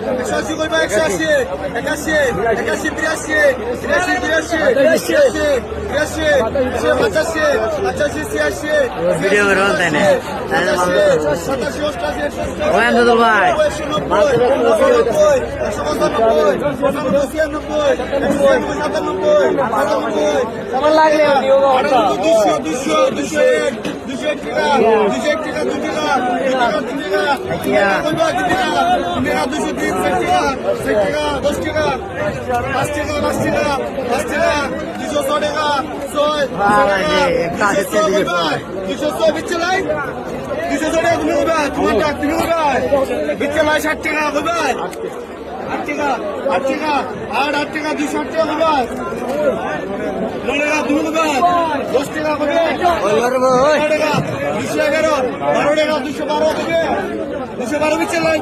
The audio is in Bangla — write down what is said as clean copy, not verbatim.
180 করবা 180 81 81 83 83 83 83 85 85 ভিডিও করে তাই না ওখান তো ভাই কেমন লাগলে বিচ্ছেলাই 60 টাকা হবে 8 টাকা 8 টাকা 8 টাকা 260 টাকা হবে 9 টাকা 2 হবে 10 টাকা হবে 12 টাকা 211 12 টাকা 212 হবে 212 বিচ্ছেলাই